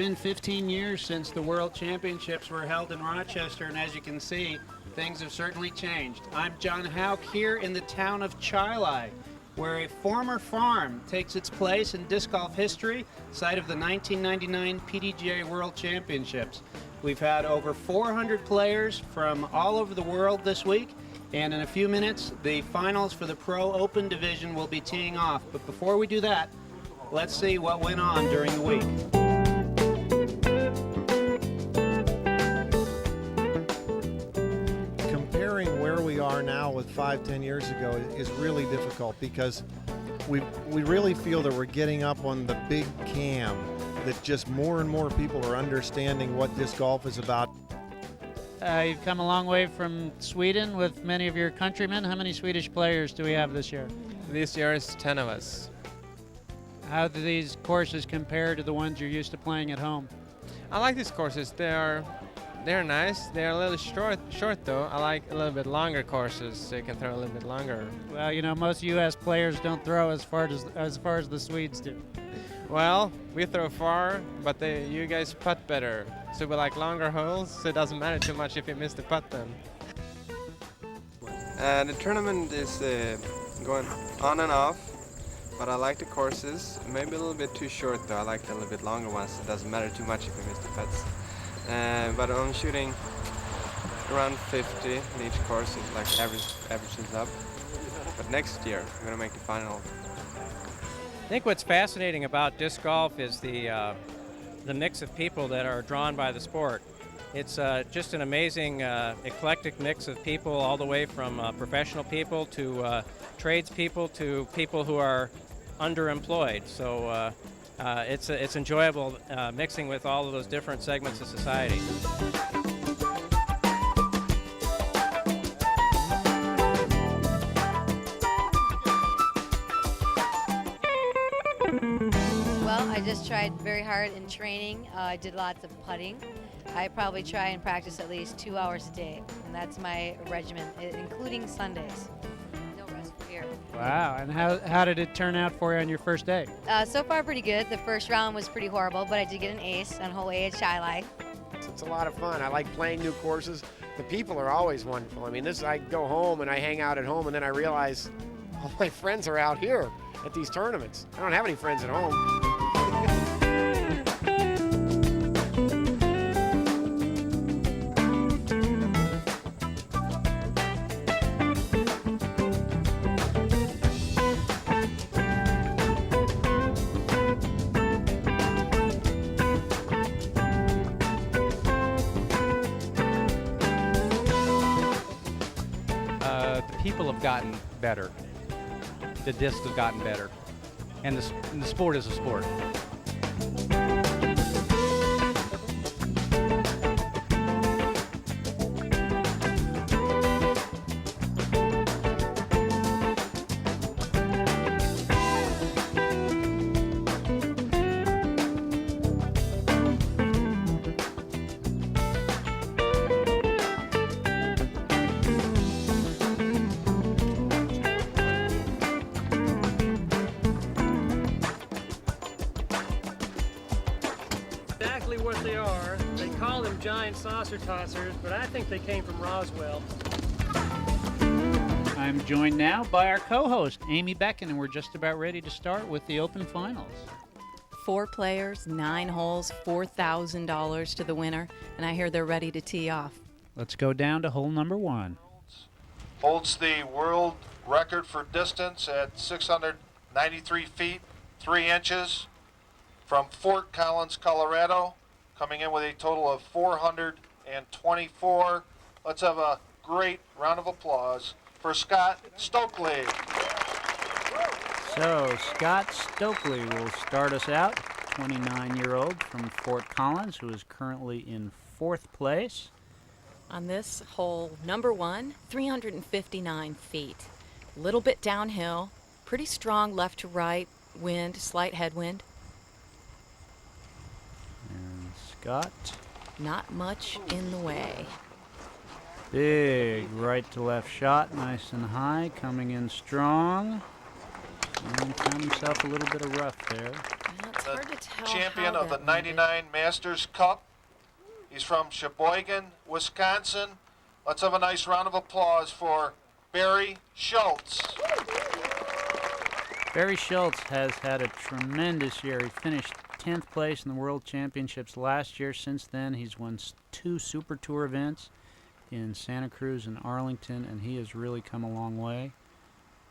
been 15 years since the World Championships were held in Rochester, and as you can see, things have certainly changed. I'm John Hauk here in the town of Chili, where a former farm takes its place in disc golf history, site of the 1999 PDGA World Championships. We've had over 400 players from all over the world this week, and in a few minutes, the finals for the Pro Open division will be teeing off. But before we do that, let's see what went on during the week. Comparing where we are now with 5-10 years ago is really difficult because we really feel that we're getting up on the big cam, that just more and more people are understanding what disc golf is about. You've come a long way from Sweden with many of your countrymen. How many Swedish players do we have this year? This year is 10 of us. How do these courses compare to the ones you're used to playing at home? I like these courses. They're nice. They're a little short though. I like a little bit longer courses so you can throw a little bit longer. Well, you know, most U.S. players don't throw as far as the Swedes do. Well, we throw far, but you guys putt better. So we like longer holes, so it doesn't matter too much if you miss the putt then. The tournament is going on and off, but I like the courses. Maybe a little bit too short though. I like the little bit longer ones. It doesn't matter too much if you miss the putts. But I'm shooting around 50 in each course. It's like averages up. But next year, I'm going to make the final. I think what's fascinating about disc golf is the mix of people that are drawn by the sport. It's just an amazing eclectic mix of people, all the way from professional people to tradespeople to people who are underemployed. So it's enjoyable mixing with all of those different segments of society. I just tried very hard in training. I did lots of putting. I probably try and practice at least 2 hours a day, and that's my regimen, including Sundays. No rest for here. Wow, and how did it turn out for you on your first day? So far pretty good. The first round was pretty horrible, but I did get an ace on hole A at Chili. It's a lot of fun. I like playing new courses. The people are always wonderful. I mean, I go home and I hang out at home, and then I realize all my friends are out here at these tournaments. I don't have any friends at home. The people have gotten better. The discs have gotten better. And the sport is a sport. Exactly what they are. They call them giant saucer tossers, but I think they came from Roswell. I'm joined now by our co-host, Amy Becken, and we're just about ready to start with the Open Finals. 4 players, 9 holes, $4,000 to the winner, and I hear they're ready to tee off. Let's go down to hole number 1. Holds the world record for distance at 693 feet, 3 inches from Fort Collins, Colorado, coming in with a total of 424. Let's have a great round of applause for Scott Stokely. So, Scott Stokely will start us out, 29-year-old from Fort Collins, who is currently in 4th place. On this hole, number 1, 359 feet. A little bit downhill, pretty strong left to right wind, slight headwind. And Scott. Not much in the way. Big right to left shot, nice and high, coming in strong. And found himself a little bit of rough there. Well, It's the hard to tell champion how of the that landed. 99 Masters Cup. He's from Sheboygan, Wisconsin. Let's have a nice round of applause for Barry Schultz. Barry Schultz has had a tremendous year. He finished 10th place in the World Championships last year. Since then, he's won 2 Super Tour events in Santa Cruz and Arlington, and he has really come a long way.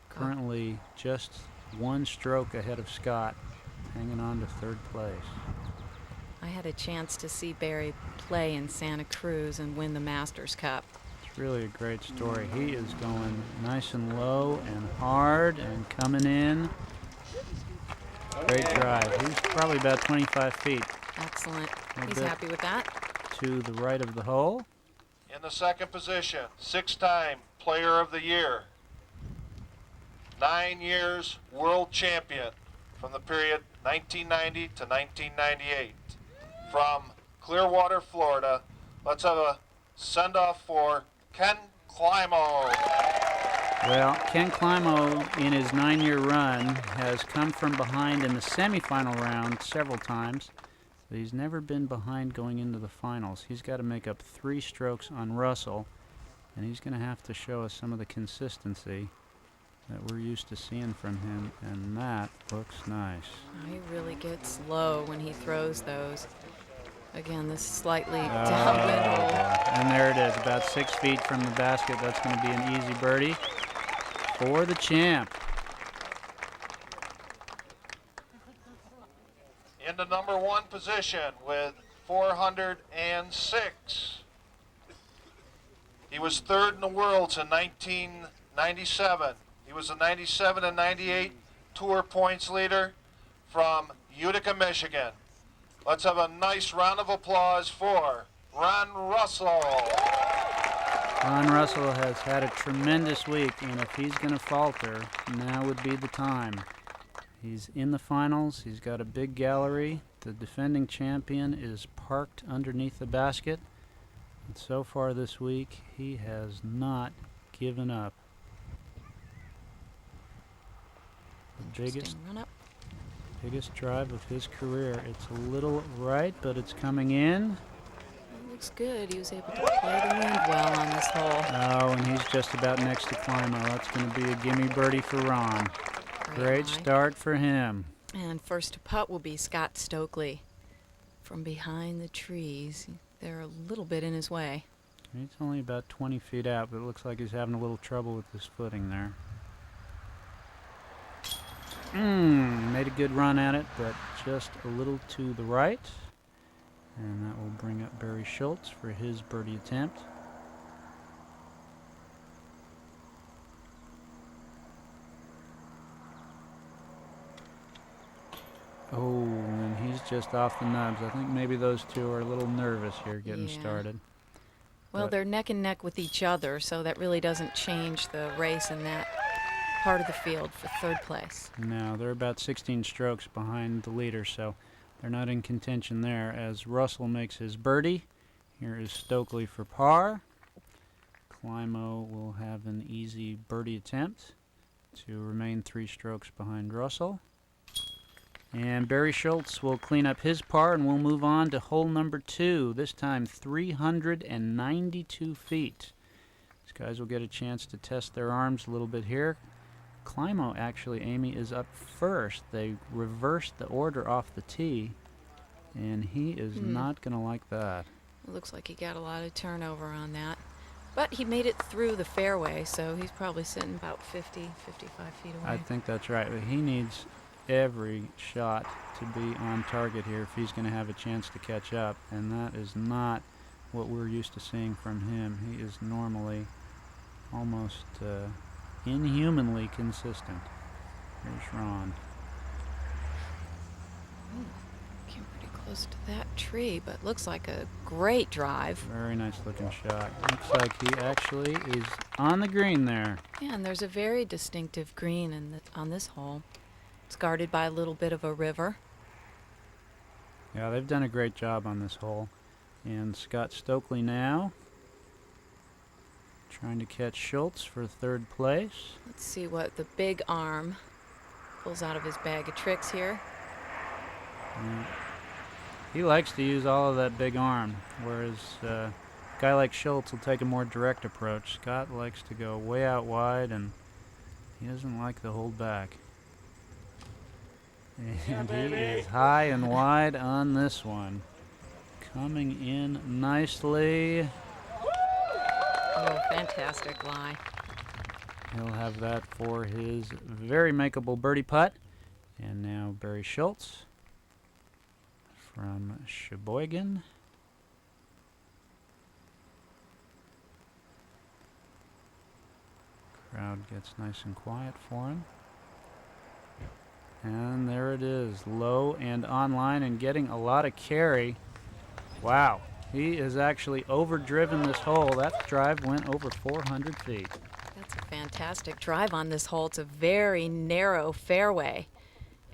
Currently just 1 stroke ahead of Scott, hanging on to 3rd place. I had a chance to see Barry play in Santa Cruz and win the Masters Cup. It's really a great story. He is going nice and low and hard and coming in. Great drive. He's probably about 25 feet Excellent. A He's bit. happy with that. to the right of the hole. In the second position, 6-time Player of the Year, 9 years World Champion from the period 1990 to 1998. From Clearwater, Florida, let's have a send-off for Ken Climo. Well, Ken Climo, in his 9-year run, has come from behind in the semifinal round several times, but he's never been behind going into the finals. He's got to make up 3 strokes on Russell, and he's going to have to show us some of the consistency that we're used to seeing from him, and that looks nice. He really gets low when he throws those. Again, this slightly downwind hole. And there it is, about 6 feet from the basket. That's going to be an easy birdie for the champ. In the number 1 position with 406. He was 3rd in the world in 1997. He was the 97 and 98 Tour points leader from Utica, Michigan. Let's have a nice round of applause for Ron Russell. Ron Russell has had a tremendous week, and if he's going to falter, now would be the time. He's in the finals. He's got a big gallery. The defending champion is parked underneath the basket. And so far this week, he has not given up. The biggest drive of his career. It's a little right, but it's coming in. It looks good. He was able to play the wind well on this hole. Oh, and he's just about next to Climo. That's going to be a gimme birdie for Ron. Great start for him. And first to putt will be Scott Stokely. From behind the trees, they're a little bit in his way. He's only about 20 feet out, but it looks like he's having a little trouble with his footing there. Made a good run at it, but just a little to the right. And that will bring up Barry Schultz for his birdie attempt. Oh, and he's just off the nubs. I think maybe those two are a little nervous here getting started. Well, they're neck and neck with each other, so that really doesn't change the race in that part of the field for 3rd place. No, they're about 16 strokes behind the leader, so they're not in contention there. As Russell makes his birdie, here is Stokely for par. Climo will have an easy birdie attempt to remain 3 strokes behind Russell. And Barry Schultz will clean up his par, and we'll move on to hole number 2, this time 392 feet. These guys will get a chance to test their arms a little bit here. Climo, actually, Amy, is up first. They reversed the order off the tee, and he is not going to like that. It looks like he got a lot of turnover on that. But he made it through the fairway, so he's probably sitting about 50, 55 feet away. I think that's right, but he needs every shot to be on target here if he's going to have a chance to catch up, and that is not what we're used to seeing from him. He is normally almost inhumanly consistent. Here's Ron. Came pretty close to that tree, but looks like a great drive. Very nice looking shot. Looks like he actually is on the green there. Yeah, and there's a very distinctive green on this hole. It's guarded by a little bit of a river. Yeah, they've done a great job on this hole. And Scott Stokely now trying to catch Schultz for 3rd place. Let's see what the big arm pulls out of his bag of tricks here. He likes to use all of that big arm, whereas a guy like Schultz will take a more direct approach. Scott likes to go way out wide, and he doesn't like the hold back. And he is high and wide on this one. Coming in nicely. Oh, fantastic lie. He'll have that for his very makeable birdie putt. And now Barry Schultz from Sheboygan. Crowd gets nice and quiet for him. And there it is, low and online and getting a lot of carry. Wow, he is actually overdriven this hole. That drive went over 400 feet. That's a fantastic drive on this hole. It's a very narrow fairway.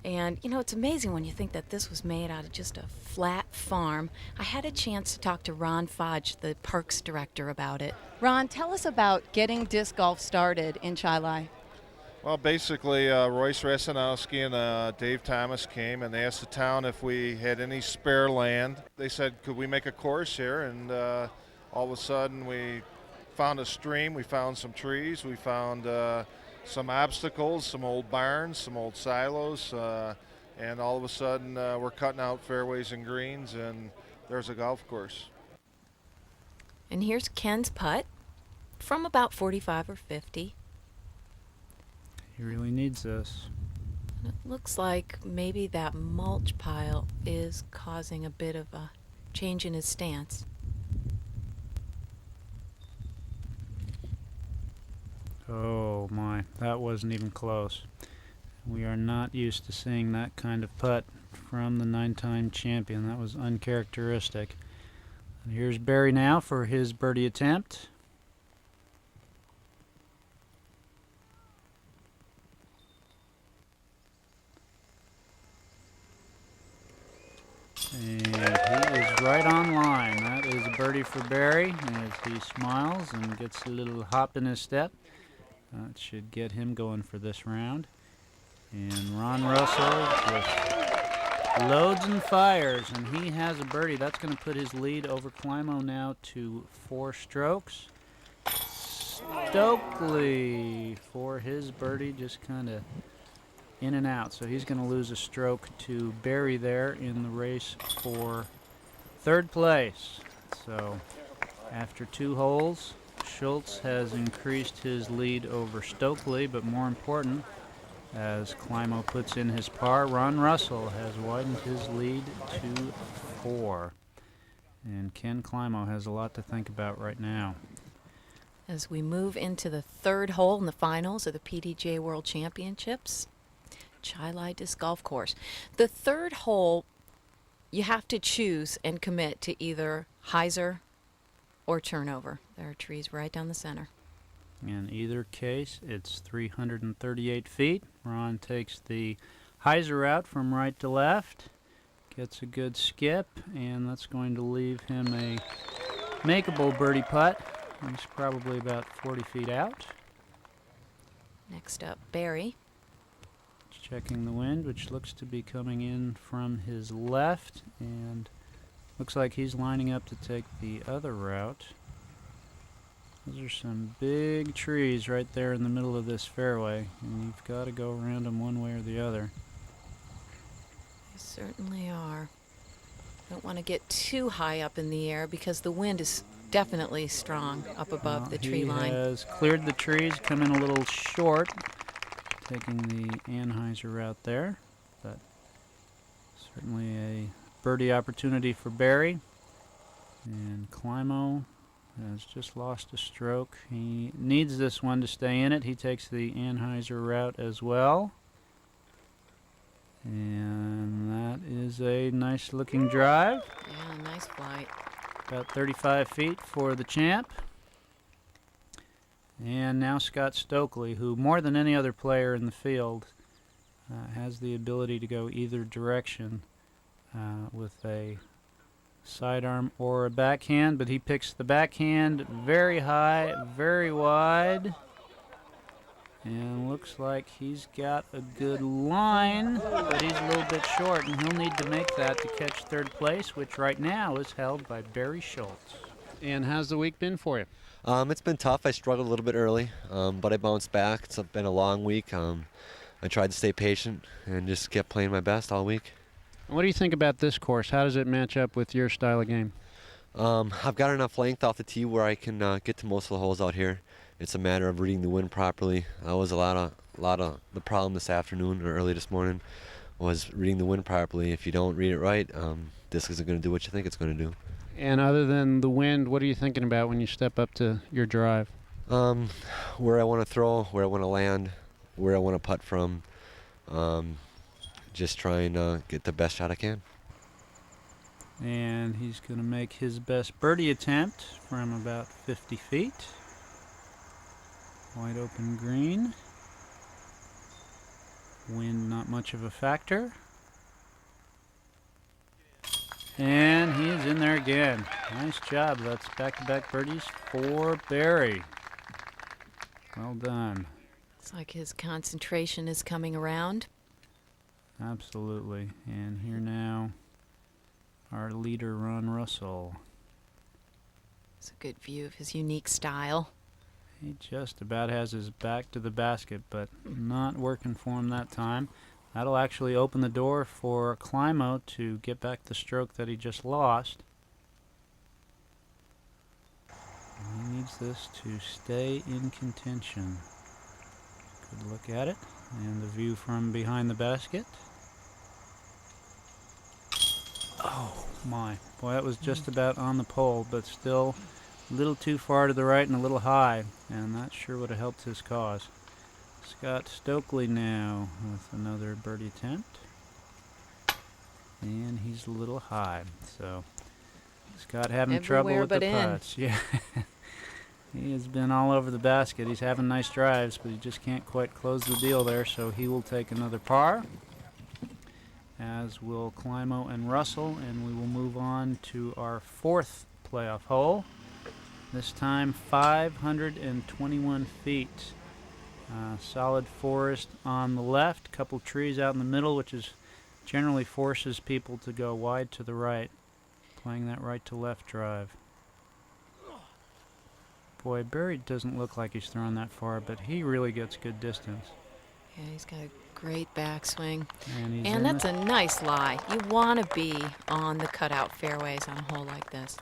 And, you know, it's amazing when you think that this was made out of just a flat farm. I had a chance to talk to Ron Fodge, the parks director, about it. Ron, tell us about getting disc golf started in Chilai. Well, basically, Royce Rasanowski and Dave Thomas came and they asked the town if we had any spare land. They said, could we make a course here? And all of a sudden, we found a stream, we found some trees, we found some obstacles, some old barns, some old silos, and all of a sudden, we're cutting out fairways and greens, and there's a golf course. And here's Ken's putt from about 45 or 50. He really needs this. And it looks like maybe that mulch pile is causing a bit of a change in his stance. Oh my, that wasn't even close. We are not used to seeing that kind of putt from the 9-time champion. That was uncharacteristic. And here's Barry now for his birdie attempt. And he is right on line. That is a birdie for Barry as he smiles and gets a little hop in his step. That should get him going for this round. And Ron Russell just loads and fires, and he has a birdie. That's going to put his lead over Climo now to 4 strokes. Stokely for his birdie, just kind of in and out. So he's going to lose a stroke to Barry there in the race for 3rd place. So after 2 holes, Schultz has increased his lead over Stokely, but more important, as Climo puts in his par, Ron Russell has widened his lead to 4. And Ken Climo has a lot to think about right now. As we move into the 3rd hole in the finals of the PDGA World Championships, Chilai Disc Golf Course. The 3rd hole, you have to choose and commit to either hyzer or turnover. There are trees right down the center. In either case, it's 338 feet. Ron takes the hyzer route from right to left, gets a good skip, and that's going to leave him a makeable birdie putt. He's probably about 40 feet out. Next up, Barry. Checking the wind, which looks to be coming in from his left, and looks like he's lining up to take the other route. Those are some big trees right there in the middle of this fairway, and you've got to go around them one way or the other. They certainly are. Don't want to get too high up in the air because the wind is definitely strong up above the tree line. He has cleared the trees, come in a little short, taking the Anheuser route there, but certainly a birdie opportunity for Barry. And Climo has just lost a stroke. He needs this one to stay in it. He takes the Anheuser route as well. And that is a nice looking drive. Yeah, nice flight. About 35 feet for the champ. And now Scott Stokely, who more than any other player in the field has the ability to go either direction with a sidearm or a backhand, but he picks the backhand very high, very wide. And looks like he's got a good line, but he's a little bit short, and he'll need to make that to catch third place, which right now is held by Barry Schultz. And how's the week been for you? It's been tough. I struggled a little bit early, but I bounced back. It's been a long week. I tried to stay patient and just kept playing my best all week. What do you think about this course? How does it match up with your style of game? I've got enough length off the tee where I can get to most of the holes out here. It's a matter of reading the wind properly. That was a lot of the problem this afternoon or early this morning, was reading the wind properly. If you don't read it right, disc isn't going to do what you think it's going to do. And other than the wind, what are you thinking about when you step up to your drive? Where I want to throw, where I want to land, where I want to putt from. Just trying to get the best shot I can. And he's going to make his best birdie attempt from about 50 feet. Wide open green. Wind not much of a factor. And he is in there again. Nice job. That's back-to-back birdies for Barry. Well done. It's like his concentration is coming around. Absolutely. And here now, our leader, Ron Russell. It's a good view of his unique style. He just about has his back to the basket, but not working for him that time. That'll actually open the door for Climo to get back the stroke that he just lost. He needs this to stay in contention. Good look at it. And the view from behind the basket. Oh my. Boy, that was just about on the pole, but still a little too far to the right and a little high, and that sure would have helped his cause. Scott Stokely now with another birdie attempt. And he's a little high, so Scott having trouble Everywhere with but the in. putts. Yeah. He has been all over the basket. He's having nice drives, but he just can't quite close the deal there, so he will take another par, as will Climo and Russell, and we will move on to our fourth playoff hole. This time 521 feet. Solid forest on the left, couple trees out in the middle, which is generally forces people to go wide to the right, playing that right to left drive. Boy, Barry doesn't look like he's throwing that far, but he really gets good distance. Yeah, he's got a great backswing. And, And that's a nice lie. You want to be on the cutout fairways on a hole like this.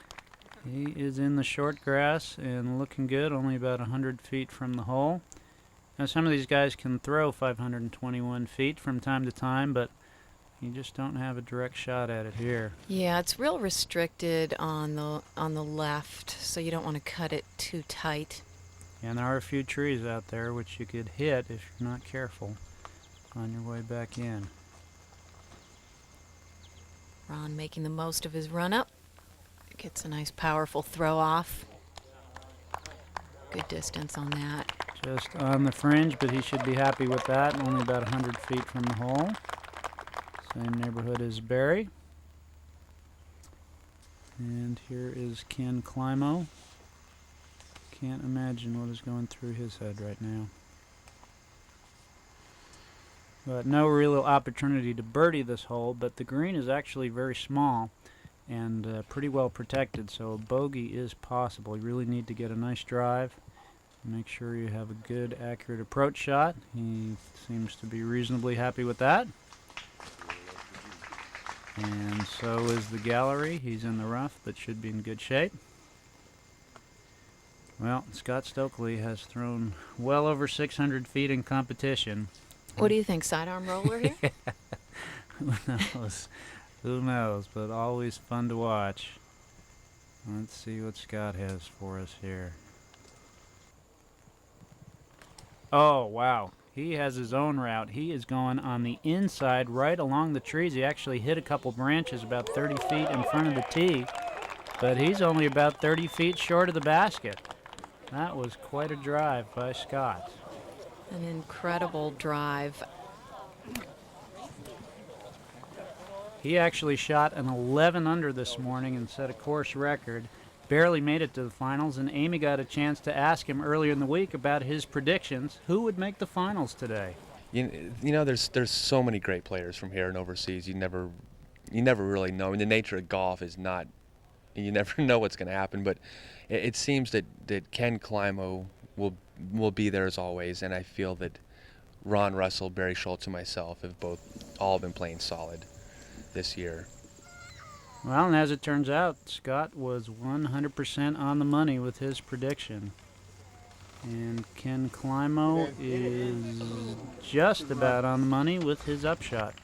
He is in the short grass and looking good, only about 100 feet from the hole. Now, some of these guys can throw 521 feet from time to time, but you just don't have a direct shot at it here. Yeah, it's real restricted on the left, so you don't want to cut it too tight. And there are a few trees out there which you could hit if you're not careful on your way back in. Ron making the most of his run-up. Gets a nice powerful throw off. Good distance on that. Just on the fringe, but he should be happy with that. Only about 100 feet from the hole. Same neighborhood as Barry. And here is Ken Climo. Can't imagine what is going through his head right now. But no real opportunity to birdie this hole, but the green is actually very small and pretty well protected, so a bogey is possible. You really need to get a nice drive. Make sure you have a good, accurate approach shot. He seems to be reasonably happy with that. And so is the gallery. He's in the rough, but should be in good shape. Well, Scott Stokely has thrown well over 600 feet in competition. What do you think, sidearm roller here? Who knows? Who knows? But always fun to watch. Let's see what Scott has for us here. Oh, wow. He has his own route. He is going on the inside right along the trees. He actually hit a couple branches about 30 feet in front of the tee, but he's only about 30 feet short of the basket. That was quite a drive by Scott. An incredible drive. He actually shot an 11 under this morning and set a course record. barely made it to the finals, and Amy got a chance to ask him earlier in the week about his predictions. Who would make the finals today? You know, there's so many great players from here and overseas. You never really know. I mean, the nature of golf is not. You never know what's going to happen. But it seems that Ken Climo will be there as always, and I feel that Ron Russell, Barry Schultz, and myself have all been playing solid this year. Well, and as it turns out, Scott was 100% on the money with his prediction. And Ken Climo is just about on the money with his upshot.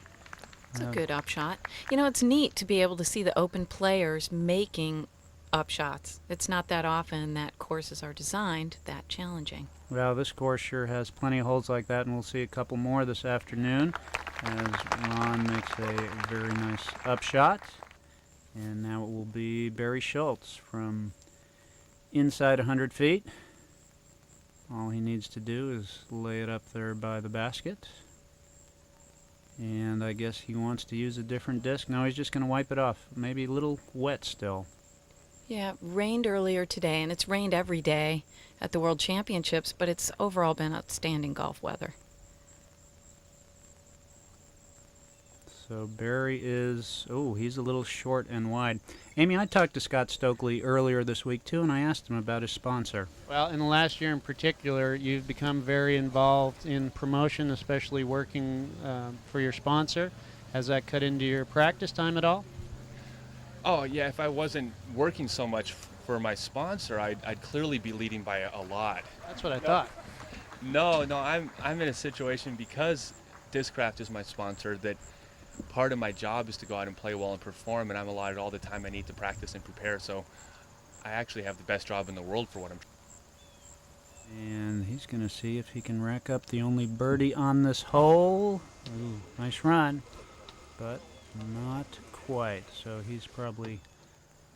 It's a good upshot. You know, it's neat to be able to see the open players making upshots. It's not that often that courses are designed that challenging. Well, this course sure has plenty of holes like that, and we'll see a couple more this afternoon as Ron makes a very nice upshot. And now it will be Barry Schultz from inside 100 feet. All he needs to do is lay it up there by the basket. And I guess he wants to use a different disc. No, he's just going to wipe it off. Maybe a little wet still. Yeah, it rained earlier today, and it's rained every day at the World Championships, but it's overall been outstanding golf weather. So Barry is, he's a little short and wide. Amy, I talked to Scott Stokely earlier this week, too, and I asked him about his sponsor. Well, in the last year in particular, you've become very involved in promotion, especially working for your sponsor. Has that cut into your practice time at all? Oh, yeah, if I wasn't working so much for my sponsor, I'd clearly be leading by a lot. That's what I thought. No, I'm in a situation because Discraft is my sponsor that part of my job is to go out and play well and perform, and I'm allotted all the time I need to practice and prepare, so I actually have the best job in the world for what I'm trying. And he's going to see if he can rack up the only birdie on this hole. Ooh, nice run, but not quite. So he's probably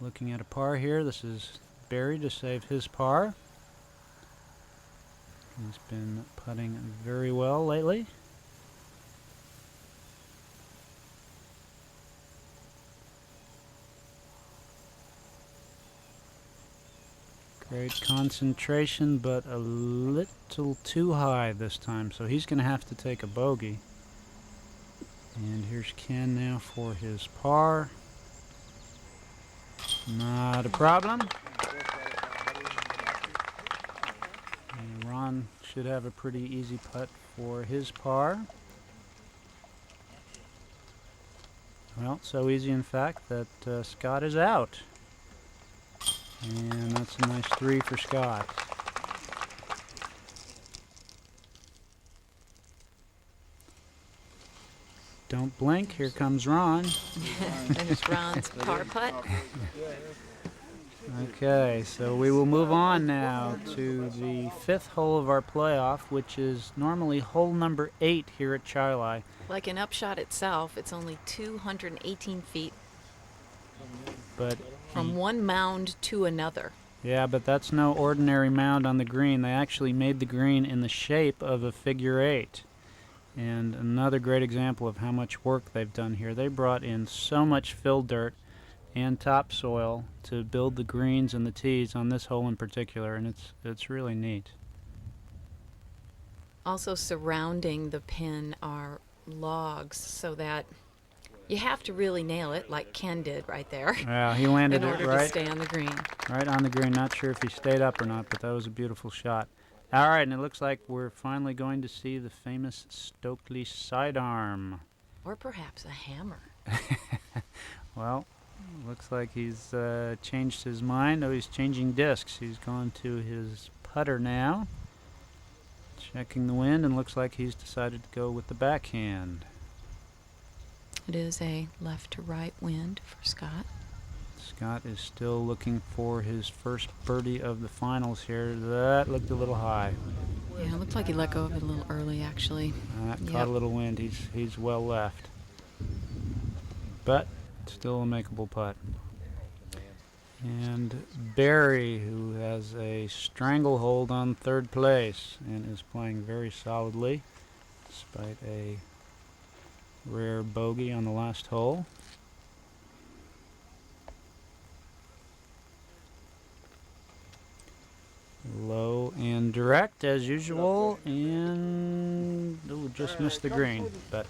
looking at a par here. This is Barry to save his par. He's been putting very well lately. Great concentration, but a little too high this time, so he's going to have to take a bogey. And here's Ken now for his par. Not a problem. And Ron should have a pretty easy putt for his par. Well, so easy in fact that Scott is out. And that's a nice 3 for Scott. Don't blink, here comes Ron. There's Ron's par putt. Okay, so we will move on now to the 5th hole of our playoff, which is normally hole number 8 here at Chilai. Like an upshot itself, it's only 218 feet. But from one mound to another. Yeah, but that's no ordinary mound on the green. They actually made the green in the shape of a figure 8. And another great example of how much work they've done here. They brought in so much fill dirt and topsoil to build the greens and the tees on this hole in particular, and it's really neat. Also surrounding the pin are logs so that you have to really nail it, like Ken did right there. Yeah, he landed in it order right to stay on the green. Right on the green. Not sure if he stayed up or not, but that was a beautiful shot. All right, and it looks like we're finally going to see the famous Stokely sidearm. Or perhaps a hammer. Well, looks like he's changed his mind. Oh, he's changing discs. He's gone to his putter now. Checking the wind, and looks like he's decided to go with the backhand. It is a left to right wind for Scott. Scott is still looking for his first birdie of the finals here. That looked a little high. Yeah, it looked like he let go of it a little early, actually. Caught a little wind. He's well left. But still a makeable putt. And Barry, who has a stranglehold on 3rd place and is playing very solidly, despite a rare bogey on the last hole. Low and direct as usual, and just missed the green, but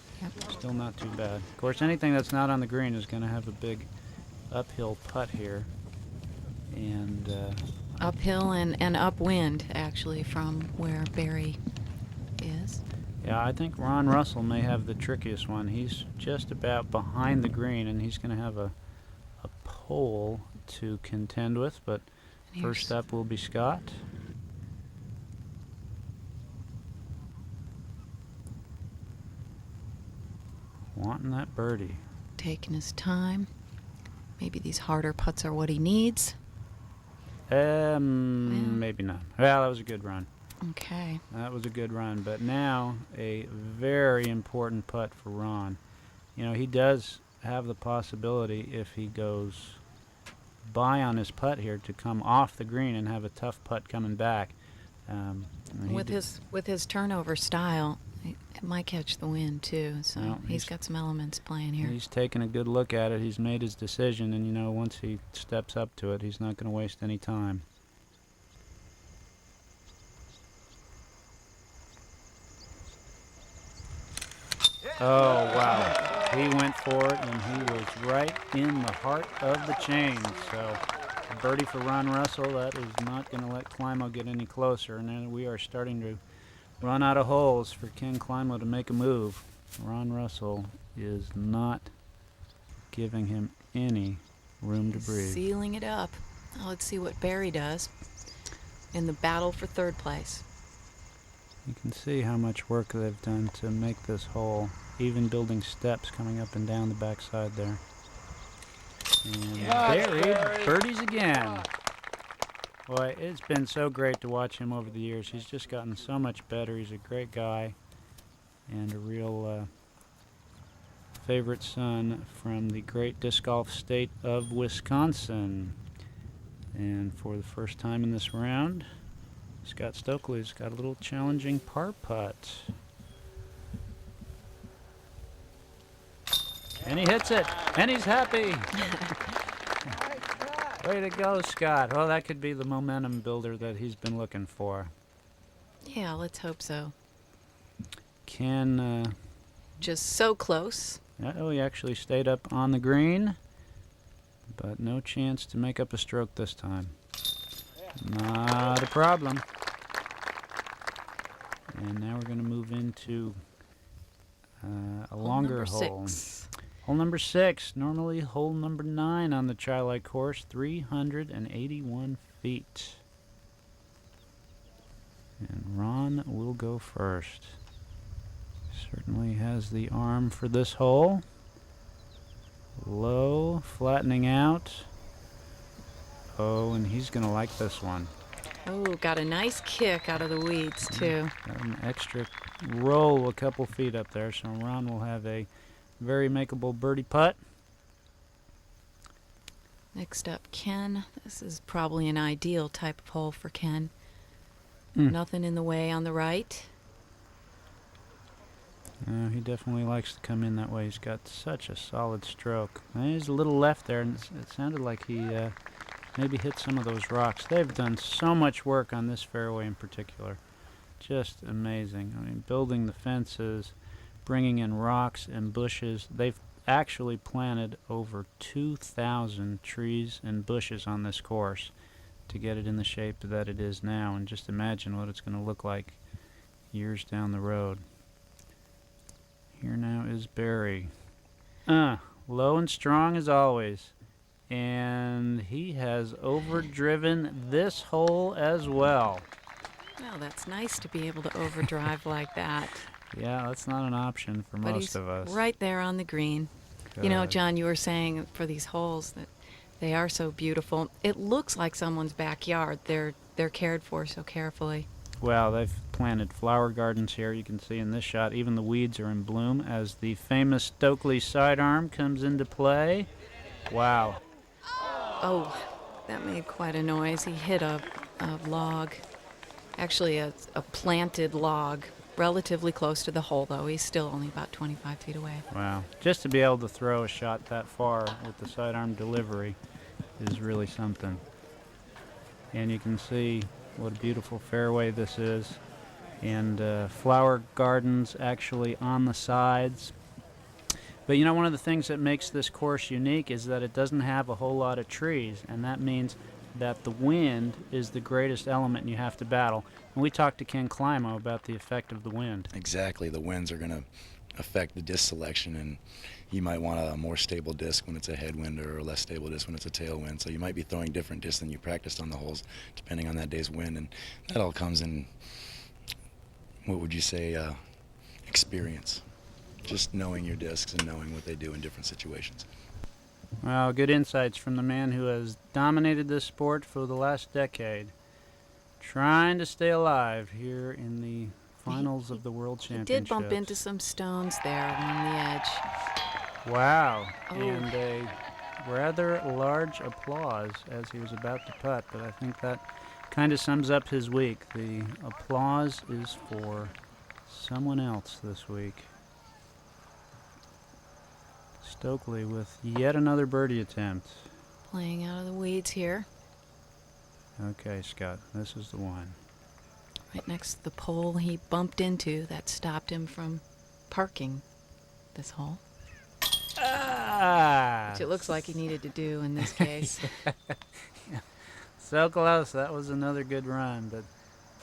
still not too bad. Of course, anything that's not on the green is going to have a big uphill putt here. And uphill and upwind, actually, from where Barry is. yeah, I think Ron Russell may have the trickiest one. He's just about behind the green, and he's going to have a pole to contend with, but first up will be Scott. Wanting that birdie. Taking his time. Maybe these harder putts are what he needs. Maybe not. Well, that was a good run. Okay. That was a good run, but now a very important putt for Ron. You know, he does have the possibility, if he goes by on his putt here, to come off the green and have a tough putt coming back. With his turnover style, it might catch the wind too. So well, he's got some elements playing here. He's taken a good look at it. He's made his decision, and you know, once he steps up to it, he's not going to waste any time. Oh, wow. He went for it, and he was right in the heart of the chain. So a birdie for Ron Russell. That is not going to let Climo get any closer. And then we are starting to run out of holes for Ken Climo to make a move. Ron Russell is not giving him any room to breathe. Sealing it up. Now let's see what Barry does in the battle for third place. You can see how much work they've done to make this hole, even building steps coming up and down the backside there. And Barry birdies again. Boy, it's been so great to watch him over the years. He's just gotten so much better. He's a great guy and a real favorite son from the great disc golf state of Wisconsin. And for the first time in this round, Scott Stokely's got a little challenging par putt. And he hits it, and he's happy. Way to go, Scott. Well, that could be the momentum builder that he's been looking for. Yeah, let's hope so. Ken, just so close. oh, he actually stayed up on the green, but no chance to make up a stroke this time. Not a problem. And now we're going to move into a longer hole. Hole number 6, normally hole number 9 on the Chi-Li course, 381 feet. And Ron will go first. Certainly has the arm for this hole. Low, flattening out. Oh, and he's going to like this one. Oh, got a nice kick out of the weeds, too. Got an extra roll a couple feet up there, so Ron will have a very makeable birdie putt. Next up, Ken. This is probably an ideal type of hole for Ken. Nothing in the way on the right. He definitely likes to come in that way. He's got such a solid stroke. He's a little left there, and it sounded like he maybe hit some of those rocks. They've done so much work on this fairway in particular. Just amazing. I mean, building the fences, bringing in rocks and bushes. They've actually planted over 2,000 trees and bushes on this course to get it in the shape that it is now. And just imagine what it's going to look like years down the road. Here now is Barry. Low and strong as always. And he has overdriven this hole as well. Well, that's nice to be able to overdrive like that. Yeah, that's not an option for But most of us. Right there on the green. Good. You know, John, you were saying for these holes that they are so beautiful. It looks like someone's backyard. They're cared for so carefully. Well, they've planted flower gardens here. You can see in this shot, even the weeds are in bloom as the famous Stokely sidearm comes into play. Wow. Oh, that made quite a noise. He hit a log, actually a planted log, relatively close to the hole, though. He's still only about 25 feet away. Wow. Just to be able to throw a shot that far with the sidearm delivery is really something. And you can see What a beautiful fairway this is. And flower gardens actually on the sides. But you know, one of the things that makes this course unique is that it doesn't have a whole lot of trees, and that means that the wind is the greatest element you have to battle. And we talked to Ken Climo about the effect of the wind. Exactly. The winds are going to affect the disc selection, and you might want a more stable disc when it's a headwind or a less stable disc when it's a tailwind. So you might be throwing different discs than you practiced on the holes depending on that day's wind, and that all comes in, what would you say, experience. Just knowing your discs and knowing what they do in different situations. Well, good insights from the man who has dominated this sport for the last decade, trying to stay alive here in the finals of the World Championships. He did bump into some stones there along the edge. Wow. Oh. And a rather large applause as he was about to putt, but I think that kind of sums up his week. The applause is for someone else this week. Stokely with yet another birdie attempt. Playing out of the weeds here. Okay, Scott, this is the one. Right next to the pole he bumped into that stopped him from parking this hole. Which it looks like he needed to do in this case. Yeah. So close. That was another good run, but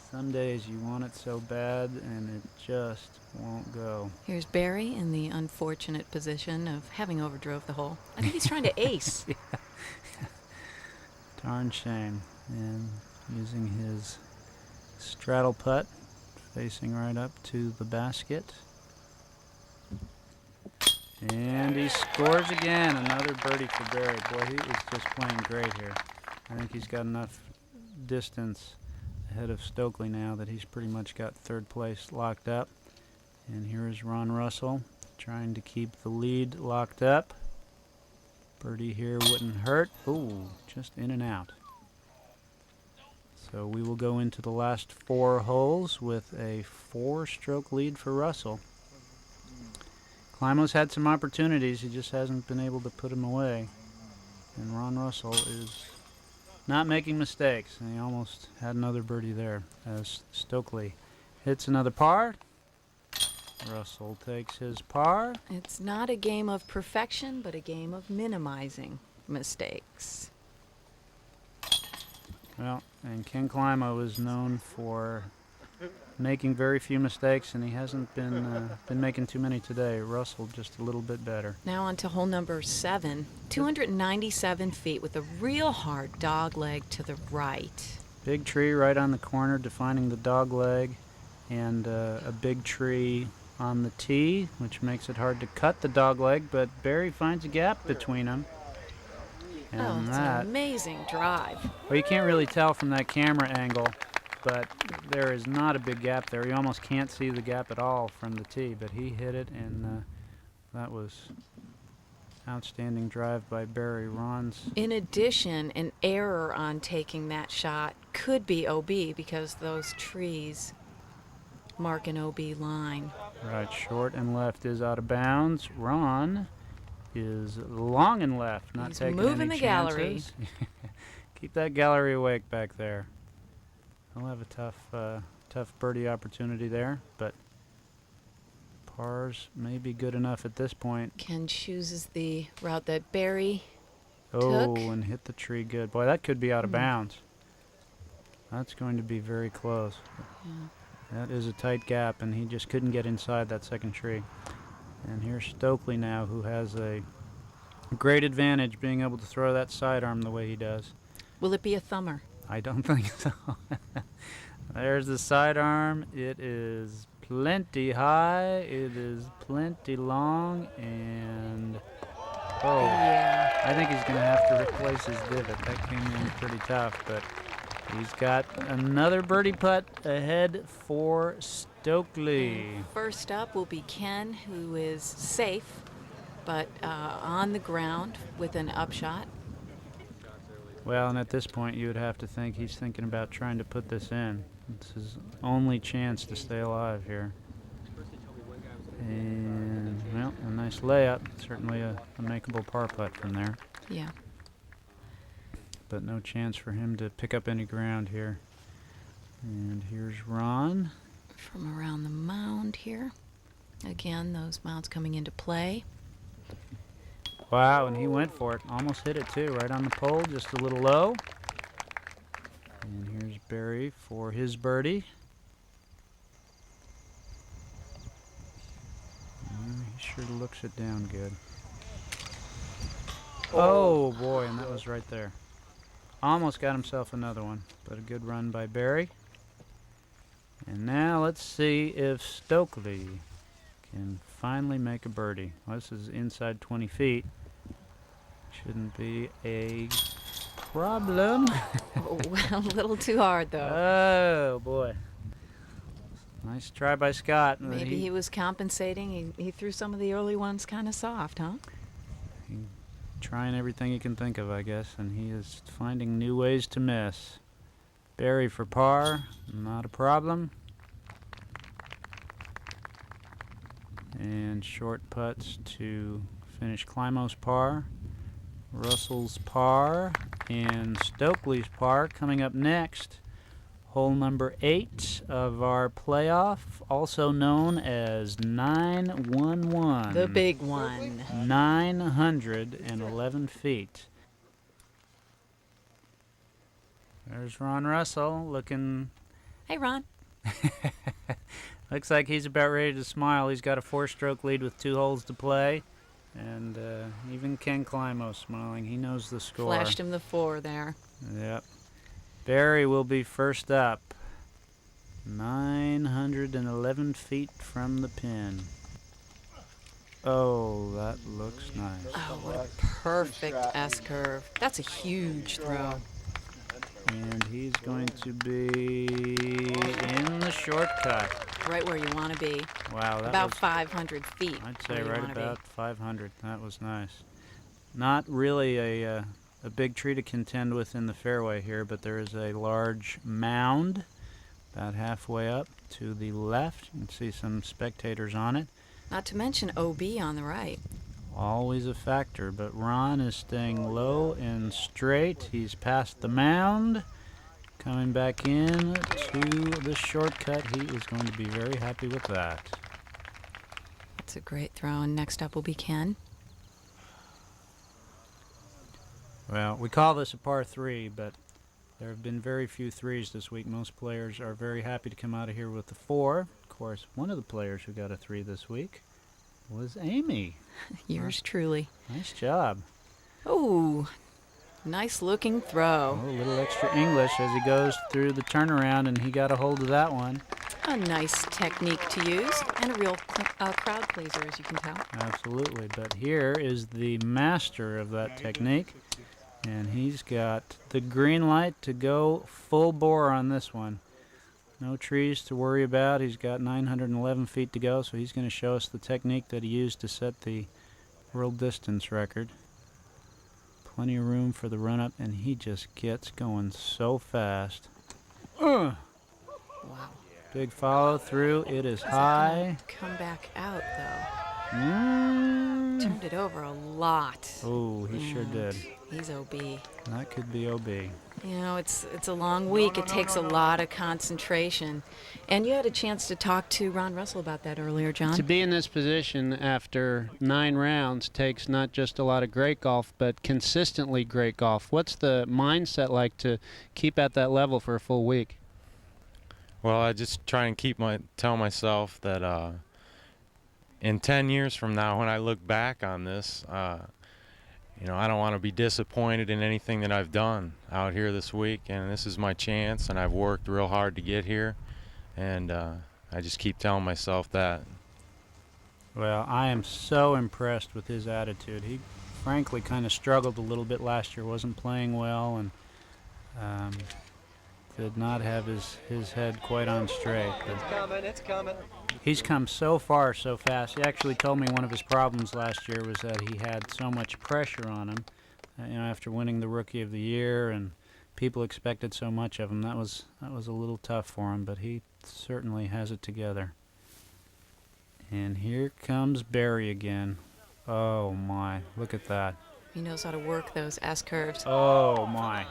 some days you want it so bad and it just won't go. Here's Barry in the unfortunate position of having overdrove the hole. I think he's trying to ace. Yeah. Darn shame. And using his straddle putt, facing right up to the basket. And he scores again. Another birdie for Barry. Boy, he is just playing great here. I think he's got enough distance ahead of Stokely now that he's pretty much got third place locked up. And here is Ron Russell trying to keep the lead locked up. Birdie here wouldn't hurt. Ooh, just in and out. So we will go into the last 4 holes with a 4-stroke lead for Russell. Climo's had some opportunities. He just hasn't been able to put them away. And Ron Russell is not making mistakes. And he almost had another birdie there as Stokely hits another par. Russell takes his par. It's not a game of perfection, but a game of minimizing mistakes. Well, and Ken Climo is known for making very few mistakes, and he hasn't been making too many today. Russell just a little bit better. Now on to hole number 7. 297 feet with a real hard dog leg to the right. Big tree right on the corner defining the dog leg, and a big tree on the tee, which makes it hard to cut the dog leg, but Barry finds a gap between them. And it's an amazing drive. Well, you can't really tell from that camera angle, but there is not a big gap there. You almost can't see the gap at all from the tee, but he hit it, and that was outstanding drive by Barry. Ron's. In addition, an error on taking that shot could be OB because those trees mark an OB line. Right, short and left is out of bounds. Ron is long and left, not He's taking moving any the gallery. chances. Keep that gallery awake back there. He'll have a tough birdie opportunity there, but pars may be good enough at this point. Ken chooses the route that Barry Oh, took. and hit the tree good. Boy, that could be out of bounds. That's going to be very close. Yeah. That is a tight gap, and he just couldn't get inside that second tree. And here's Stokely now, who has a great advantage being able to throw that sidearm the way he does. Will it be a thumber? I don't think so. There's the sidearm. It is plenty high. It is plenty long, and yeah. I think he's going to have to replace his divot. That came in pretty tough, but he's got another birdie putt ahead for Stokely. First up will be Ken, who is safe, but on the ground with an upshot. Well, and at this point, you would have to think he's thinking about trying to put this in. It's his only chance to stay alive here. And, well, a nice layup. Certainly a makeable par putt from there. Yeah. But no chance for him to pick up any ground here. And here's Ron. From around the mound here. Again, those mounds coming into play. Wow, and he went for it. Almost hit it too, right on the pole, just a little low. And here's Barry for his birdie. He sure looks it down good. Oh boy, and that was right there. Almost got himself another one, but a good run by Barry. And now let's see if Stokely can finally make a birdie. Well, this is inside 20 feet. Shouldn't be a problem. Oh, well, a little too hard, though. Oh, boy. Nice try by Scott. Maybe he was compensating. He threw some of the early ones kind of soft, huh? Trying everything he can think of, I guess, and he is finding new ways to miss. Barry for par, not a problem. And short putts to finish Climo's par, Russell's par, and Stokely's par coming up next. Hole number 8 of our playoff, also known as 911. The big one. 911 feet. There's Ron Russell looking... Hey, Ron. Looks like he's about ready to smile. He's got a 4-stroke lead with 2 holes to play. And even Ken Climo smiling. He knows the score. Flashed him the 4 there. Yep. Barry will be first up. 911 feet from the pin. Oh, that looks nice. Oh, what a perfect S-curve. That's a huge throw. And he's going to be in the shortcut. Right where you want to be. Wow. That about was, 500 feet. I'd say right about 500. That was nice. Not really a big tree to contend with in the fairway here, but there is a large mound about halfway up to the left. You can see some spectators on it. Not to mention OB on the right. Always a factor, but Ron is staying low and straight. He's past the mound. Coming back in to the shortcut. He is going to be very happy with that. That's a great throw, and next up will be Ken. Well, we call this a par 3, but there have been very few 3s this week. Most players are very happy to come out of here with the 4. Of course, one of the players who got a 3 this week was Amy. Yours truly. Nice job. Oh, nice looking throw. Oh, a little extra English as he goes through the turnaround, and he got a hold of that one. A nice technique to use, and a real crowd pleaser, as you can tell. Absolutely, but here is the master of that technique, and he's got the green light to go full bore on this one. No trees to worry about. He's got 911 feet to go, so he's going to show us the technique that he used to set the world distance record. Plenty of room for the run-up, and he just gets going so fast. Wow. Big follow through. It is high. Come back out, though. Turned it over a lot. Oh, he sure did. He's OB. That could be OB. You know, it's a long week. It takes a lot of concentration. And you had a chance to talk to Ron Russell about that earlier, John. To be in this position after 9 rounds takes not just a lot of great golf, but consistently great golf. What's the mindset like to keep at that level for a full week? Well, I just try and tell myself that in 10 years from now, when I look back on this, you know, I don't want to be disappointed in anything that I've done out here this week, and this is my chance, and I've worked real hard to get here, and I just keep telling myself that. Well, I am so impressed with his attitude. He frankly kind of struggled a little bit last year, wasn't playing well, and did not have his head quite on straight. It's coming. He's come so far so fast. He actually told me one of his problems last year was that he had so much pressure on him, you know, after winning the Rookie of the Year, and people expected so much of him. That was a little tough for him, but he certainly has it together. And here comes Barry again. Oh my, look at that. He knows how to work those S-curves. Oh my.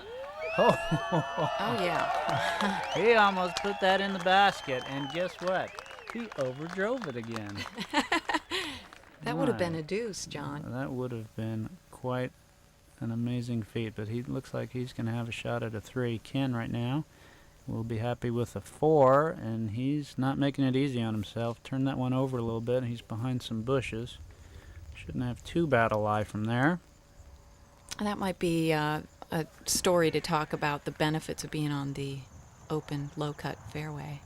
Oh, Oh, yeah. he almost put that in the basket, and guess what? He overdrove it again. That would have been My. a deuce, John. That would have been quite an amazing feat, but he looks like he's going to have a shot at a 3. Ken right now will be happy with a 4, and he's not making it easy on himself. Turn that one over a little bit. He's behind some bushes. Shouldn't have too bad a lie from there. That might be a story to talk about the benefits of being on the open, low-cut fairway.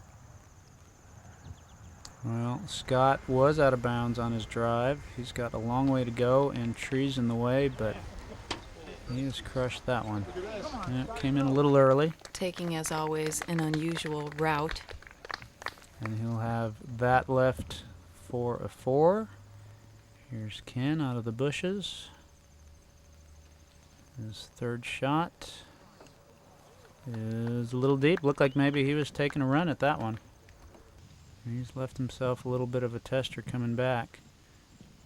Well, Scott was out of bounds on his drive. He's got a long way to go and trees in the way, but he has crushed that one. Yeah, came in a little early. Taking, as always, an unusual route. And he'll have that left for a 4. Here's Ken out of the bushes. His third shot is a little deep. Looked like maybe he was taking a run at that one. He's left himself a little bit of a tester coming back.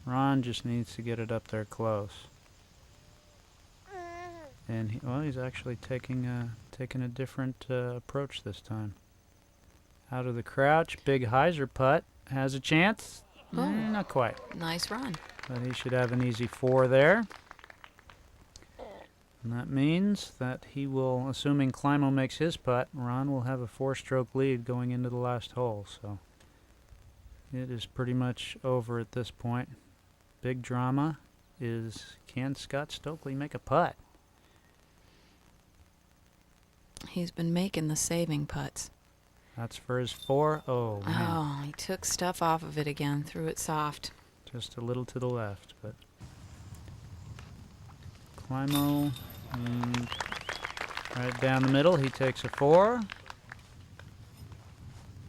Ron just needs to get it up there close. And he's actually taking a different approach this time. Out of the crouch, big hyzer putt. Has a chance. Oh. Not quite. Nice run. But he should have an easy 4 there. And that means that he will, assuming Climo makes his putt, Ron will have a 4-stroke lead going into the last hole. So it is pretty much over at this point. Big drama is, can Scott Stokely make a putt? He's been making the saving putts. That's for his 4. Oh, man. Oh, he took stuff off of it again, threw it soft. Just a little to the left, but Climo, right down the middle, he takes a 4.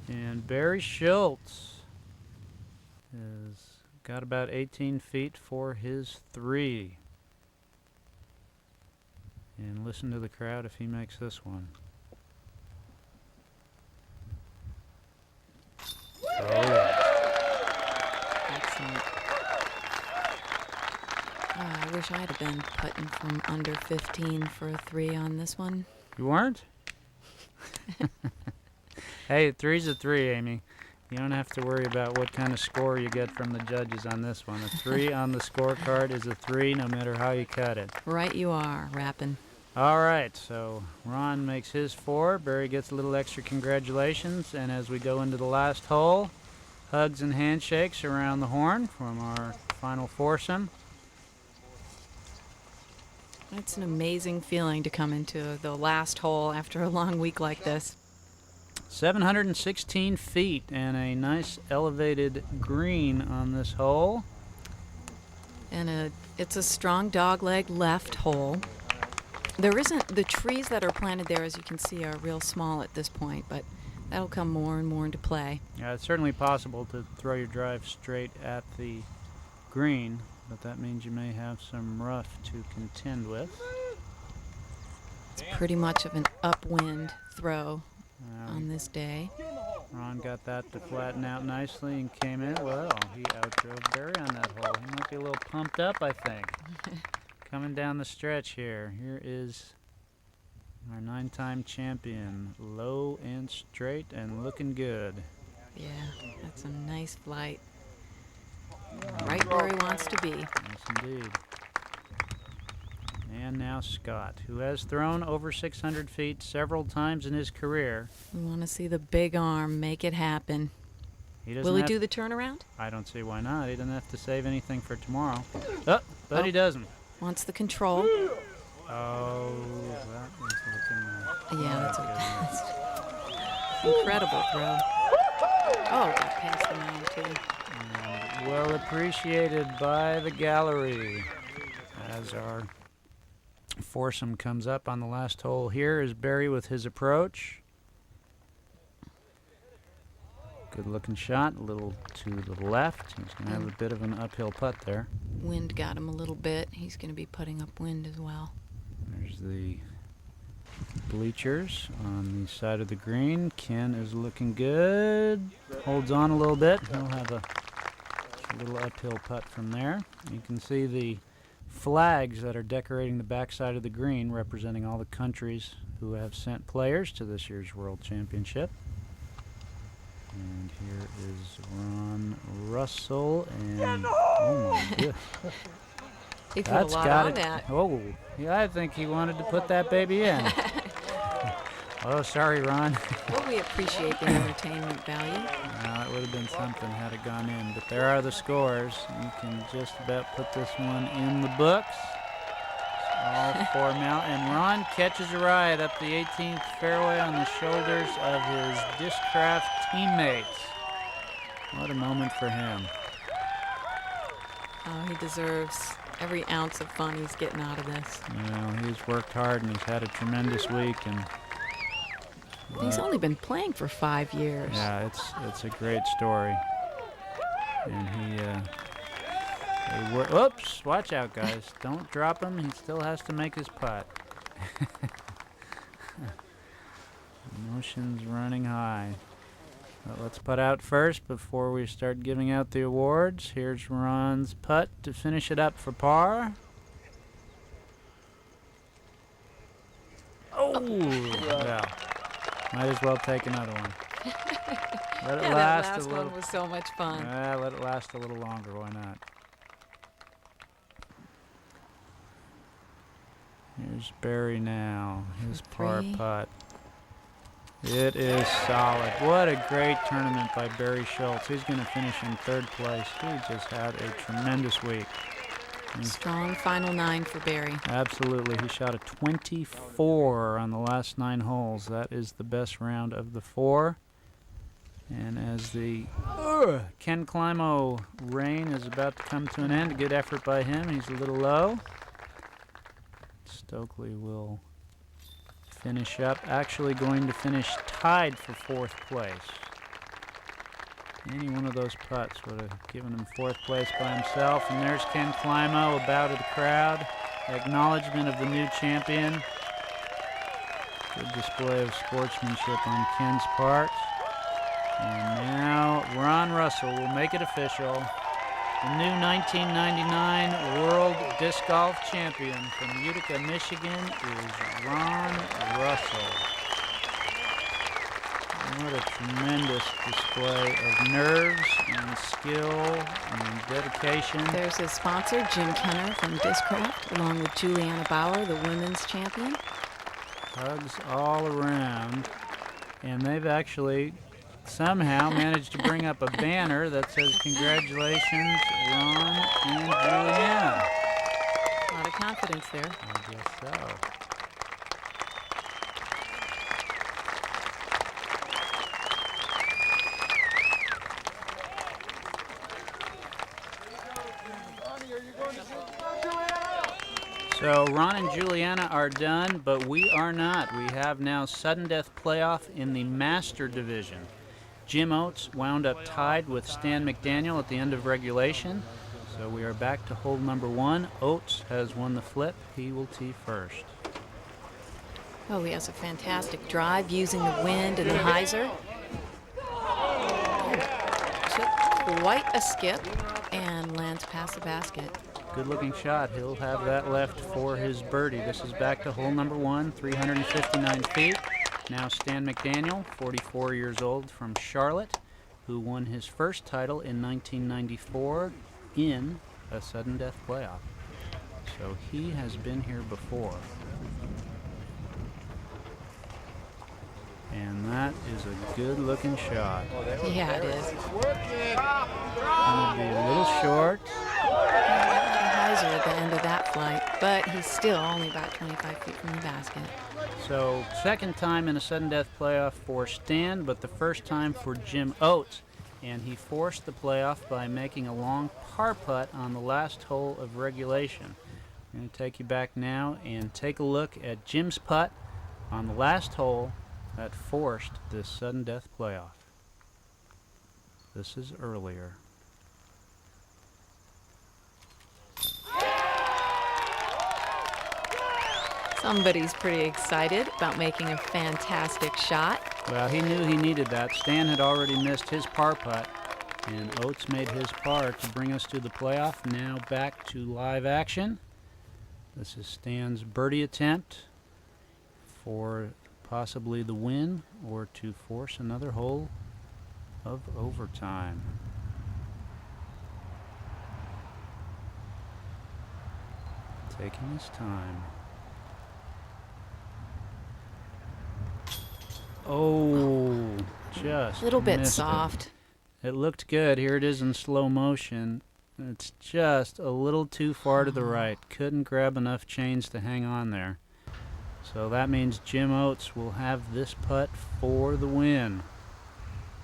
And Barry Schultz has got about 18 feet for his 3. And listen to the crowd if he makes this one. Oh, yeah. Excellent. Oh, I wish I'd have been putting from under 15 for a 3 on this one. You weren't? Hey, 3's a 3, Amy. You don't have to worry about what kind of score you get from the judges on this one. A 3 on the scorecard is a 3 no matter how you cut it. Right you are, rapping. All right, so Ron makes his 4. Barry gets a little extra congratulations. And as we go into the last hole, hugs and handshakes around the horn from our final foursome. It's an amazing feeling to come into the last hole after a long week like this. 716 feet and a nice elevated green on this hole. And it's a strong dogleg left hole. There isn't, the trees that are planted there, as you can see, are real small at this point, but that'll come more and more into play. Yeah, it's certainly possible to throw your drive straight at the green, but that means you may have some rough to contend with. It's pretty much of an upwind throw on this day. Ron got that to flatten out nicely and came in. Well, he outdrove Barry on that hole. He might be a little pumped up, I think. Coming down the stretch here. Here is our 9-time champion. Low and straight and looking good. Yeah, that's a nice flight. Right where he wants to be. Yes, indeed. And now Scott, who has thrown over 600 feet several times in his career. We want to see the big arm make it happen. Will he do the turnaround? I don't see why not. He doesn't have to save anything for tomorrow. Oh, but he doesn't. Wants the control. Oh, that is looking yeah, that's incredible throw. Oh, got past the mound too. And well appreciated by the gallery. As our foursome comes up on the last hole, here is Barry with his approach. Good looking shot, a little to the left. He's going to have a bit of an uphill putt there. Wind got him a little bit. He's going to be putting up wind as well. There's the bleachers on the side of the green. Ken is looking good. Holds on a little bit. He'll have a little uphill putt from there. You can see the flags that are decorating the backside of the green, representing all the countries who have sent players to this year's World Championship. And here is Ron Russell, and oh my goodness. He put a lot on that. Oh, yeah, I think he wanted to put that baby in. Oh, sorry, Ron. Well, we appreciate the entertainment value. It would have been something had it gone in, but there are the scores. You can just about put this one in the books. All four mount, and Ron catches a ride up the 18th fairway on the shoulders of his Discraft teammates. What a moment for him. Oh, he deserves every ounce of fun he's getting out of this. Well, he's worked hard and he's had a tremendous week, and he's only been playing for 5 years. yeah, it's a great story. And oops, watch out, guys. Don't drop him. He still has to make his putt. Emotions running high. But let's putt out first before we start giving out the awards. Here's Ron's putt to finish it up for par. Oh, well, might as well take another one. Let it last that last a little. one was so much fun. Let it last a little longer. Why not? Here's Barry now. His par putt. It is solid. What a great tournament by Barry Schultz. He's going to finish in 3rd place. He just had a tremendous week. Strong final 9 for Barry. Absolutely. He shot a 24 on the last 9 holes. That is the best round of the 4. And as the Ken Climo rain is about to come to an end, a good effort by him. He's a little low. Stokely will finish up. Actually going to finish tied for 4th place. Any one of those putts would have given him 4th place by himself. And there's Ken Climo, a bow to the crowd. Acknowledgement of the new champion. Good display of sportsmanship on Ken's part. And now Ron Russell will make it official. The new 1999 World Disc Golf Champion from Utica, Michigan is Ron Russell. What a tremendous display of nerves and skill and dedication. There's his sponsor, Jim Kenner from Discraft, along with Juliana Bauer, the women's champion. Hugs all around. And they've actually somehow managed to bring up a banner that says, "Congratulations, Ron and Juliana." A lot of confidence there. I guess so. So Ron and Juliana are done, but we are not. We have now sudden death playoff in the Master Division. Jim Oates wound up tied with Stan McDaniel at the end of regulation. So we are back to hole number 1. Oates has won the flip. He will tee first. Oh, he has a fantastic drive using the wind and the hyzer. Took quite a skip and lands past the basket. Good looking shot. He'll have that left for his birdie. This is back to hole number 1, 359 feet. Now Stan McDaniel, 44 years old, from Charlotte, who won his first title in 1994 in a sudden death playoff. So he has been here before. And that is a good looking shot. Yeah, it is. Gonna be a little short. Hyzer at the end of that flight, but he's still only about 25 feet from the basket. So second time in a sudden death playoff for Stan, but the first time for Jim Oates. And he forced the playoff by making a long par putt on the last hole of regulation. I'm going to take you back now and take a look at Jim's putt on the last hole that forced this sudden death playoff. This is earlier. Somebody's pretty excited about making a fantastic shot. Well, he knew he needed that. Stan had already missed his par putt, and Oates made his par to bring us to the playoff. Now back to live action. This is Stan's birdie attempt for possibly the win or to force another hole of overtime. Taking his time. Oh, just a little bit missed soft. It looked good. Here it is in slow motion. It's just a little too far to the right. Couldn't grab enough chains to hang on there. So that means Jim Oates will have this putt for the win.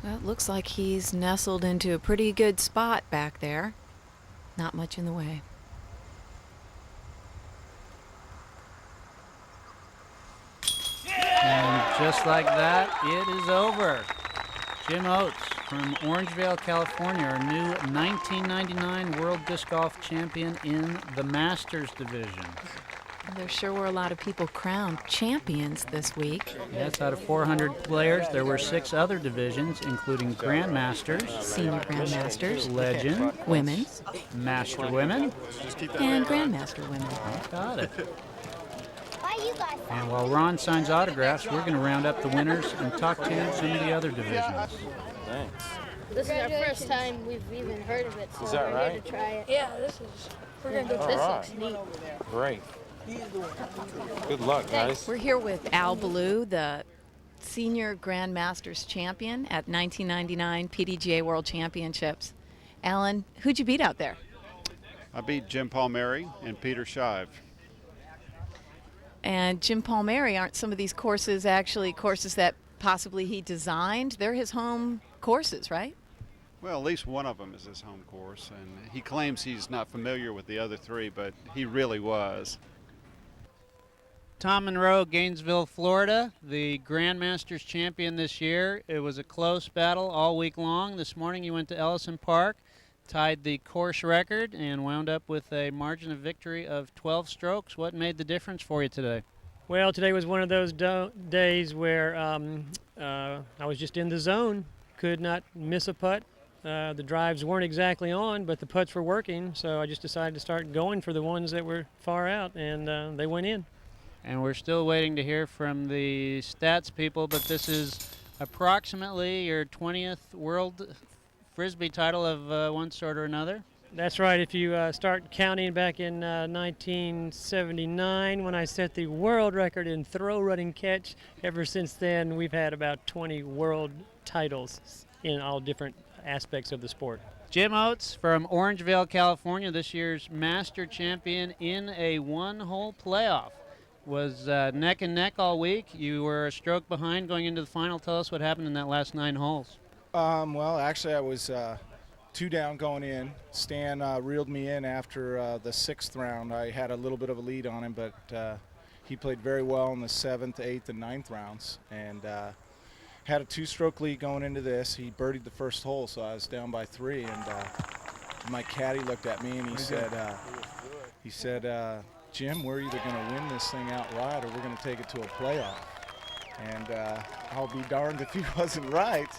Well, it looks like he's nestled into a pretty good spot back there. Not much in the way. And just like that, it is over. Jim Oates from Orangevale, California, our new 1999 World Disc Golf Champion in the Masters division. There sure were a lot of people crowned champions this week. Yes, out of 400 players, there were 6 other divisions, including Grandmasters, Senior Grandmasters, Legend, Women's, Master Women, and Grandmaster Women. Got it. And while Ron signs autographs, we're going to round up the winners and talk to some of the other divisions. Thanks. This is our first time we've even heard of it, so Is that we're right? here to try it. Yeah, we're going to go. This looks neat. Great. Good luck, guys. We're here with Al Ballou, the Senior Grandmasters champion at 1999 PDGA World Championships. Alan, who'd you beat out there? I beat Jim Palmieri and Peter Shive. And Jim Palmieri, aren't some of these courses actually courses that possibly he designed? They're his home courses, right? Well, at least one of them is his home course, and he claims he's not familiar with the other 3, but he really was. Tom Monroe, Gainesville, Florida, the Grandmasters champion this year. It was a close battle all week long. This morning you went to Ellison Park, tied the course record, and wound up with a margin of victory of 12 strokes. What made the difference for you today? Well, today was one of those days where I was just in the zone, could not miss a putt. The drives weren't exactly on, but the putts were working, so I just decided to start going for the ones that were far out, and they went in. And we're still waiting to hear from the stats people, but this is approximately your 20th World Frisbee title of one sort or another. That's right. If you start counting back in 1979, when I set the world record in throw, running, catch, ever since then we've had about 20 world titles in all different aspects of the sport. Jim Oates from Orangevale, California, this year's master champion in a one-hole playoff. Was neck and neck all week. You were a stroke behind going into the final. Tell us what happened in that last 9 holes. Well, actually, I was 2 down going in. Stan reeled me in after the 6th round. I had a little bit of a lead on him, but he played very well in the 7th, 8th, and 9th rounds, and had a 2-stroke lead going into this. He birdied the first hole, so I was down by 3, and my caddy looked at me and he said, Jim, we're either going to win this thing outright or we're going to take it to a playoff. And I'll be darned if he wasn't right.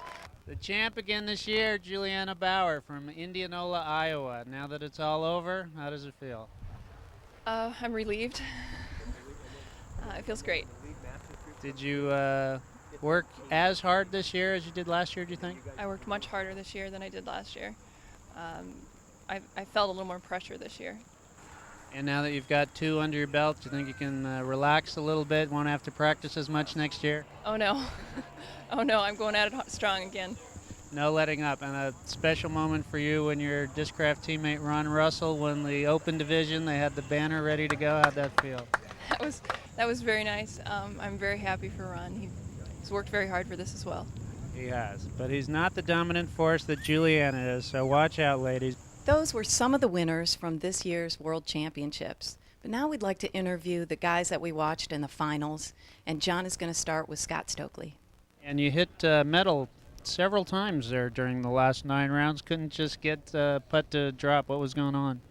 The champ again this year, Juliana Bauer from Indianola, Iowa. Now that it's all over, how does it feel? I'm relieved. It feels great. Did you work as hard this year as you did last year, do you think? I worked much harder this year than I did last year. I felt a little more pressure this year. And now that you've got 2 under your belt, do you think you can relax a little bit, won't have to practice as much next year? Oh no. Oh no, I'm going at it strong again. No letting up. And a special moment for you when your Discraft teammate Ron Russell won the Open Division. They had the banner ready to go. How'd that feel? That was very nice. I'm very happy for Ron. He's worked very hard for this as well. He has. But he's not the dominant force that Juliana is, so watch out, ladies. Those were some of the winners from this year's World Championships. But now we'd like to interview the guys that we watched in the finals, and John is going to start with Scott Stokely. And you hit metal several times there during the last 9 rounds. Couldn't just get putt to drop. What was going on?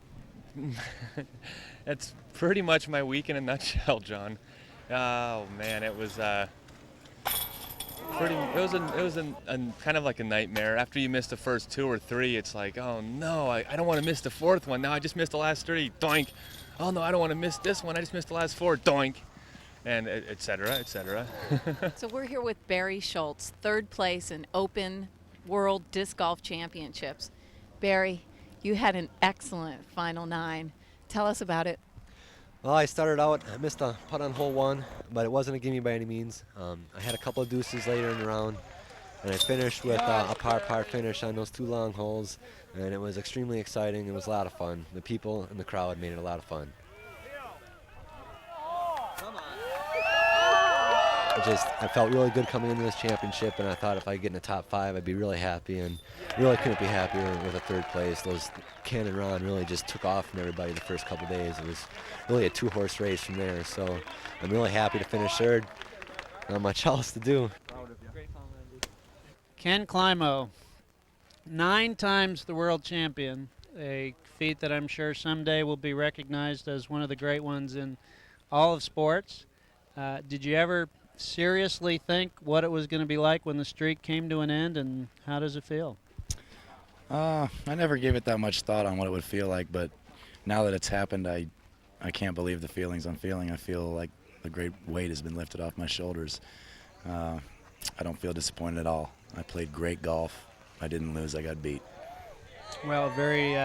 That's pretty much my week in a nutshell, John. Oh man, it was kind of like a nightmare. After you miss the first 2 or 3, it's like, oh no, I don't want to miss the 4th one. Now I just missed the last 3. Doink. oh no, I don't want to miss this one. I just missed the last 4. Doink. And et cetera, et cetera. So we're here with Barry Schultz, 3rd place in Open World Disc Golf Championships. Barry, you had an excellent final 9. Tell us about it. Well, I started out, I missed a putt on hole 1, but it wasn't a gimme by any means. I had a couple of deuces later in the round, and I finished with a par finish on those 2 long holes, and it was extremely exciting. It was a lot of fun. The people in the crowd made it a lot of fun. I felt really good coming into this championship, and I thought if I get in the top 5, I'd be really happy, and really couldn't be happier with a 3rd place. Those Ken and Ron really just took off from everybody the first couple days. It was really a 2-horse race from there, so I'm really happy to finish 3rd. Not much else to do. Ken Climo, 9 times the world champion, a feat that I'm sure someday will be recognized as one of the great ones in all of sports. Did you ever seriously think what it was going to be like when the streak came to an end, and how does it feel? I never gave it that much thought on what it would feel like, but now that it's happened, I can't believe the feelings I'm feeling. I feel like a great weight has been lifted off my shoulders. I don't feel disappointed at all. I played great golf. I didn't lose. I got beat. Well, very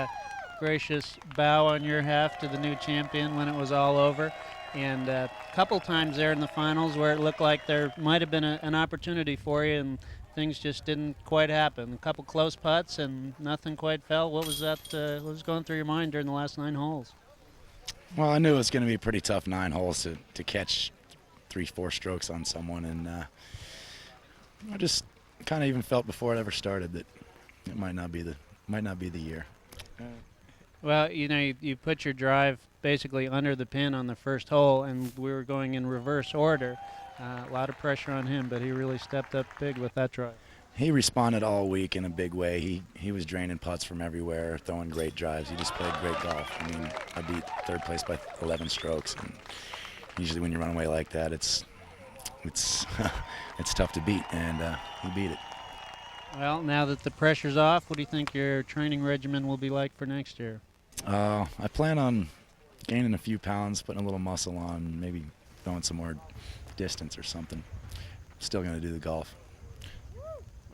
gracious bow on your half to the new champion when it was all over. And a couple times there in the finals where it looked like there might have been an opportunity for you, and things just didn't quite happen. A couple close putts and nothing quite fell. What was that? What was going through your mind during the last 9 holes? Well, I knew it was going to be a pretty tough 9 holes to catch 3-4 strokes on someone, and I just kind of even felt before it ever started that it might not be the year. Well, you know, you put your drive basically under the pin on the first hole, and we were going in reverse order. A lot of pressure on him, but he really stepped up big with that drive. He responded all week in a big way. He was draining putts from everywhere, throwing great drives. He just played great golf. I mean, I beat 3rd place by 11 strokes, and usually when you run away like that, it's it's tough to beat, and he beat it. Well, now that the pressure's off, what do you think your training regimen will be like for next year? I plan on gaining a few pounds, putting a little muscle on, maybe throwing some more distance or something. Still going to do the golf.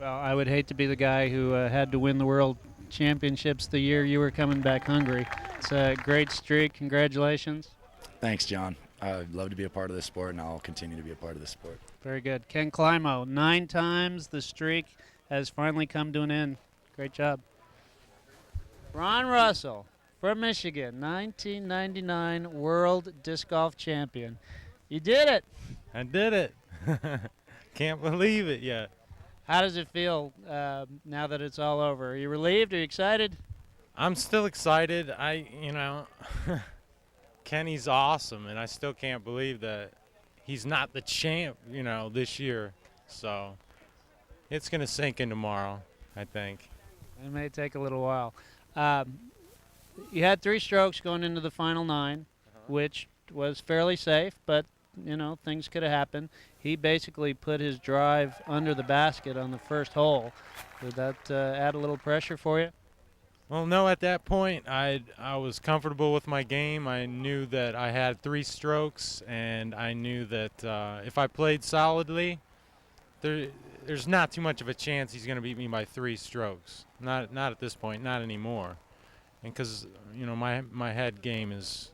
Well, I would hate to be the guy who had to win the World Championships the year you were coming back hungry. It's a great streak. Congratulations. Thanks, John. I'd love to be a part of this sport, and I'll continue to be a part of this sport. Very good. Ken Climo, 9 times the streak has finally come to an end. Great job. Ron Russell from Michigan, 1999 World Disc Golf Champion. You did it. I did it. Can't believe it yet. How does it feel now that it's all over? Are you relieved? Are you excited? I'm still excited. Kenny's awesome, and I still can't believe that he's not the champ, this year. So it's going to sink in tomorrow, I think. It may take a little while. You had 3 strokes going into the final 9, which was fairly safe, but, things could have happened. He basically put his drive under the basket on the first hole. Did that add a little pressure for you? Well, no, at that point, I was comfortable with my game. I knew that I had 3 strokes, and I knew that if I played solidly, there's not too much of a chance he's going to beat me by 3 strokes. Not at this point, not anymore. And because, my head game is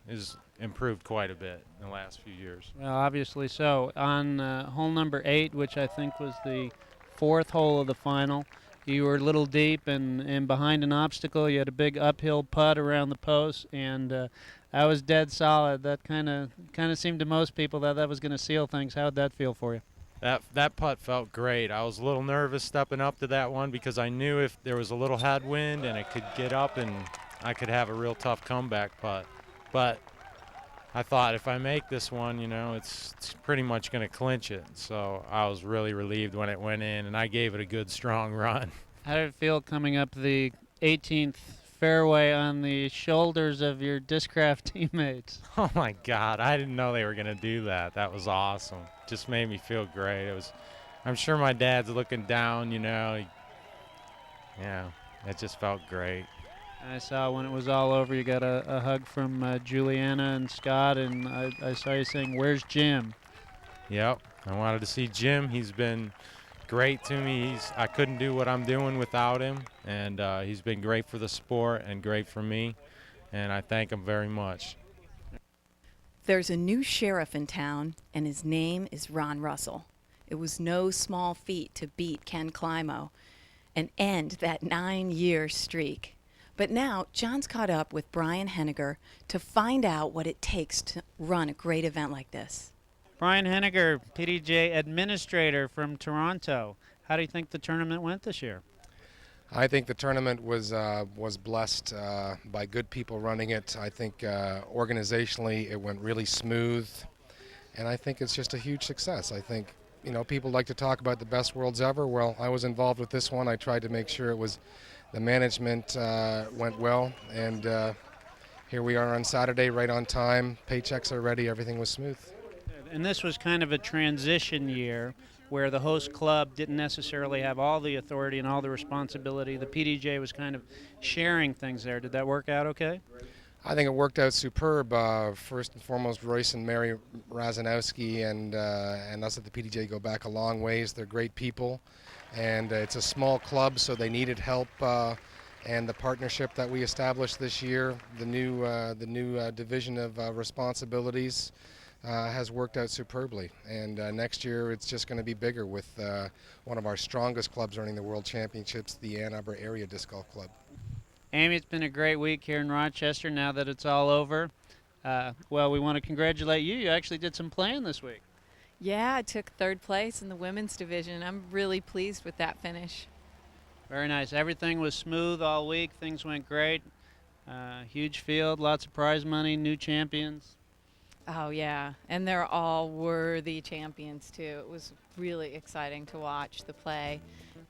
improved quite a bit in the last few years. Well, obviously so. On hole number 8, which I think was the 4th hole of the final, you were a little deep and behind an obstacle. You had a big uphill putt around the post, and that was dead solid. That kind of seemed to most people that was going to seal things. How did that feel for you? That putt felt great. I was a little nervous stepping up to that one because I knew if there was a little headwind and it could get up and I could have a real tough comeback putt. But I thought if I make this one, it's pretty much going to clinch it. So I was really relieved when it went in, and I gave it a good, strong run. How did it feel coming up the 18th fairway on the shoulders of your Discraft teammates? Oh, my God. I didn't know they were going to do that. That was awesome. Just made me feel great. I'm sure my dad's looking down, Yeah, it just felt great. I saw when it was all over, you got a hug from Juliana and Scott, and I saw you saying, "Where's Jim?" Yep, I wanted to see Jim. He's been great to me. I couldn't do what I'm doing without him, and he's been great for the sport and great for me, and I thank him very much. There's a new sheriff in town, and his name is Ron Russell. It was no small feat to beat Ken Climo and end that 9-year streak. But now, John's caught up with Brian Henniger to find out what it takes to run a great event like this. Brian Henniger, PDGA administrator from Toronto. How do you think the tournament went this year? I think the tournament was blessed by good people running it. I think organizationally it went really smooth, and I think it's just a huge success. I think, you know, people like to talk about the best worlds ever. Well, I was involved with this one. I tried to make sure the management went well, and here we are on Saturday, right on time. Paychecks are ready. Everything was smooth. And this was kind of a transition year where the host club didn't necessarily have all the authority and all the responsibility. The PDGA was kind of sharing things there. Did that work out okay? I think it worked out superb. First and foremost, Royce and Mary Razanowski and us at the PDGA go back a long ways. They're great people, and it's a small club, so they needed help. And the partnership that we established this year, the new division of responsibilities, has worked out superbly. And next year it's just going to be bigger with one of our strongest clubs running the World Championships, the Ann Arbor Area Disc Golf Club. Amy, it's been a great week here in Rochester now that it's all over. Well, we want to congratulate you. You actually did some playing this week. Yeah, I took third place in the women's division. I'm really pleased with that finish. Very nice. Everything was smooth all week. Things went great. Huge field, lots of prize money, new champions. Oh, yeah, and they're all worthy champions, too. It was really exciting to watch the play.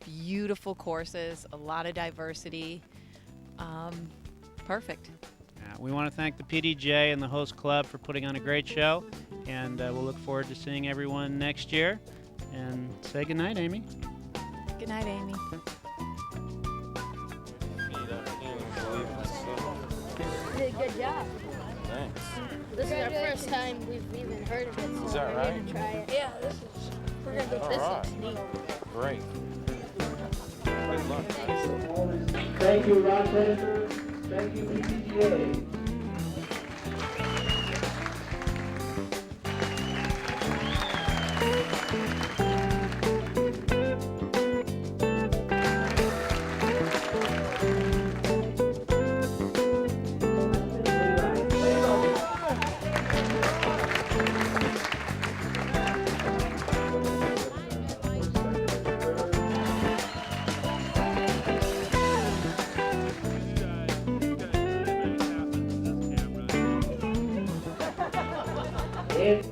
Beautiful courses, a lot of diversity. Perfect. We want to thank the PDGA and the host club for putting on a great show, and we'll look forward to seeing everyone next year. And say goodnight, Amy. Good night, Amy. You did a good job. Thanks. This is our first time we've even heard of it, so Is that we're right? here to try it. Yeah, we're gonna go. This looks neat. Great. Good luck, guys. Thank you, Rochester. Thank you, PDGA. It